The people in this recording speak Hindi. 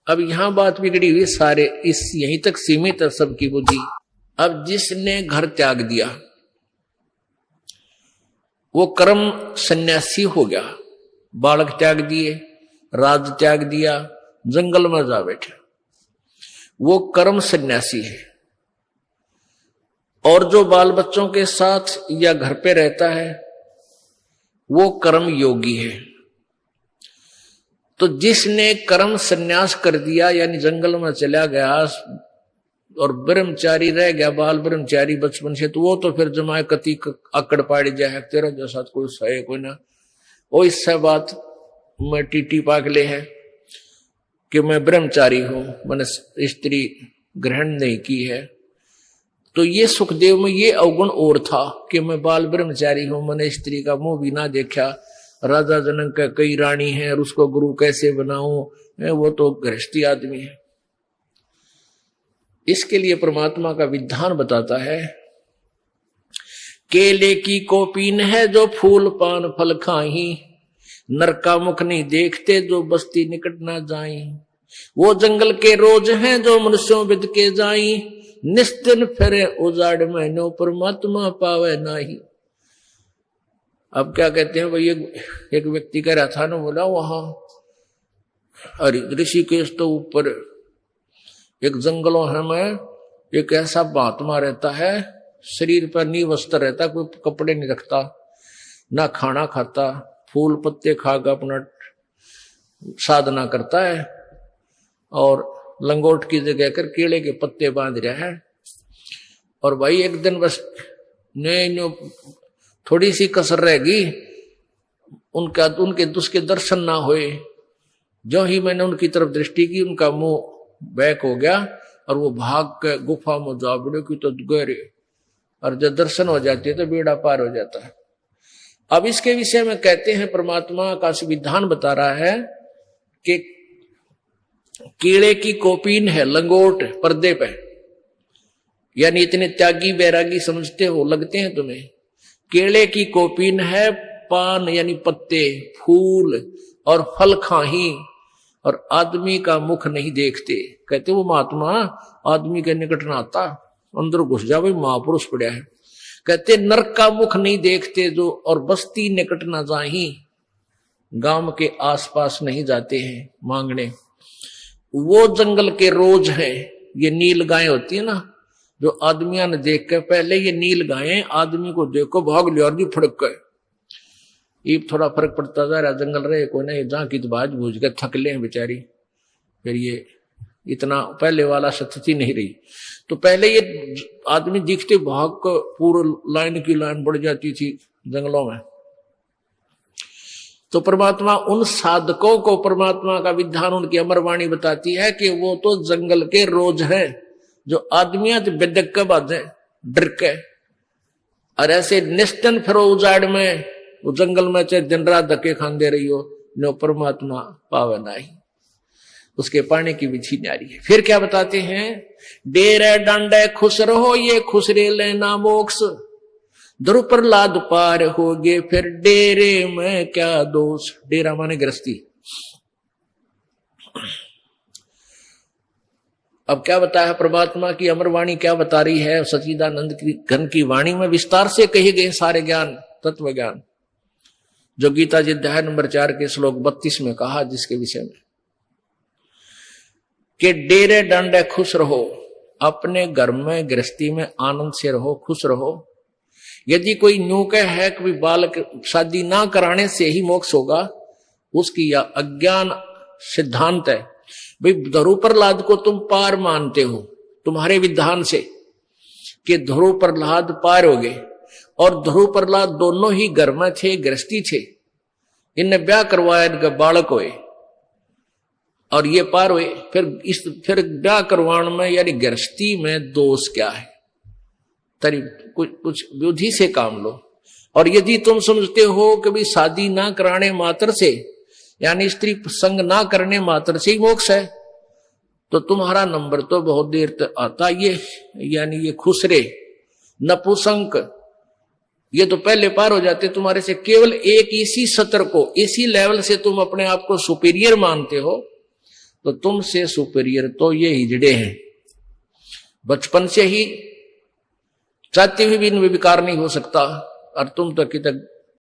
अब यहां बात बिगड़ी हुई, सारे इस यहीं तक सीमित है सबकी बुद्धि। अब जिसने घर त्याग दिया वो कर्म सन्यासी हो गया, बालक त्याग दिए, राज त्याग दिया, जंगल में जा बैठा, वो कर्म सन्यासी है। और जो बाल बच्चों के साथ या घर पे रहता है वो कर्म योगी है। तो जिसने कर्म सन्यास कर दिया यानी जंगल में चला गया और ब्रह्मचारी रह गया, बाल ब्रह्मचारी बचपन से, तो वो तो फिर जमाए कति अकड़ पाड़ी जाए, तेरा जैसा कोई सहे कोई ना। वो इससे बात मैं टीटी पागले है कि मैं ब्रह्मचारी हूं, मैंने स्त्री ग्रहण नहीं की है। तो ये सुखदेव में ये अवगुण और था कि मैं बाल ब्रह्मचारी हूं, मैंने स्त्री का मुंह भी ना देखा, राजा जनक का कई रानी है और उसको गुरु कैसे बनाऊं, वो तो गृहस्थी आदमी है। इसके लिए परमात्मा का विधान बताता है, केले की कोपीन है जो फूल पान फल खाही, नर का मुख नहीं देखते जो बस्ती निकट ना जाई, वो जंगल के रोज हैं जो मनुष्यों बिद के जाई, निस्तिन फिरे उजाड़ में नो परमात्मा पावे नाही। अब क्या कहते हैं भाई, एक व्यक्ति कह रहा था ना, बोला वहां ऋषिकेश तो ऊपर एक जंगलों है में एक ऐसा महात्मा रहता है, शरीर पर नी वस्त्र रहता, कोई कपड़े नहीं रखता, ना खाना खाता, फूल पत्ते खाकर अपना साधना करता है और लंगोट की जगह कर केले के पत्ते बांध रहा है। और भाई एक दिन बस ने थोड़ी सी कसर रहेगी, उसके दर्शन ना हुए, जो ही मैंने उनकी तरफ दृष्टि की उनका मुंह बैक हो गया और वो भाग के गुफा में जा बड़े की तो गहरे, और जब दर्शन हो जाती है तो बेड़ा पार हो जाता है। अब इसके विषय में कहते हैं, परमात्मा का विधान बता रहा है कि कीड़े की कोपीन है, लंगोट पर्दे पे, यानी इतने त्यागी बैरागी समझते हो, लगते हैं तुम्हें। केले की कोपीन है, पान यानी पत्ते, फूल और फल खाही, और आदमी का मुख नहीं देखते। कहते वो महात्मा आदमी के निकट ना आता, अंदर घुस जा, भाई महापुरुष पड़ा है। कहते नरक का मुख नहीं देखते जो, और बस्ती निकट ना जाही, गांव के आसपास नहीं जाते हैं मांगने। वो जंगल के रोज है, ये नील गाय होती है ना, जो आदमियों ने देख के, पहले ये नील गायें आदमी को देखो भाग लिया और फड़क गए, ये थोड़ा फर्क पड़ता जा रहा, जंगल रहे कोई नहीं, जहां की तो बाज बूझ के थक ले बेचारी, फिर ये इतना पहले वाला स्थिति नहीं रही। तो पहले ये आदमी दिखते भाग को पूरा लाइन की लाइन बढ़ जाती थी जंगलों में। तो परमात्मा उन साधकों को, परमात्मा का विधान उनकी अमरवाणी बताती है कि वो तो जंगल के रोज है, जो आदमियां तो बेदक के बाजे डर के, और ऐसे निस्तन फिरो उजाड़ में, वो जंगल में चाहे दिन रात धक्के खान दे रही हो, नो परमात्मा पावे नाही, उसके पाने की विधि न्यारी है। फिर क्या बताते हैं, डेरे डांडे खुश रहो ये खुसरे लेना मोक्ष, ध्रुव प्रहलाद पार होगे फिर डेरे में क्या दोष। डेरा माने गृहस्थी। अब क्या बताया परमात्मा की अमरवाणी क्या बता रही है, सच्चिदानंद की घन की वाणी में विस्तार से कहे गए सारे ज्ञान, तत्व ज्ञान, जो गीता जी अध्याय नंबर 4 के श्लोक 32 में कहा, जिसके विषय में कि डेरे डंडे खुश रहो, अपने घर में गृहस्थी में आनंद से रहो, खुश रहो। यदि कोई न्यू के है कि बालक शादी ना कराने से ही मोक्ष होगा, उसकी यह अज्ञान सिद्धांत है। भाई ध्रुव प्रहलाद को तुम पार मानते हो तुम्हारे विधान से कि ध्रुव प्रहलाद पार हो गए, और ध्रुव प्रहलाद दोनों ही घर में थे, गृहस्थी थे, इनने ब्याह करवाया, इनका बालक हुए और ये पार हुए। फिर ब्याह करवाने में यानी गृहस्थी में दोष क्या है, तरी कुछ बुद्धि से काम लो। और यदि तुम समझते हो कि भाई शादी ना कराने मात्र से यानी स्त्री संग ना करने मात्र से ही मोक्ष है, तो तुम्हारा नंबर तो बहुत देर तक आता। ये यानी ये खुसरे नपुसंक ये तो पहले पार हो जाते तुम्हारे से। केवल एक इसी सत्र को, इसी लेवल से तुम अपने आप को सुपीरियर मानते हो, तो तुमसे सुपीरियर तो ये हिजड़े हैं। बचपन से ही चाहते हुए भी इनमें विकार नहीं हो सकता, और तुम तो कितने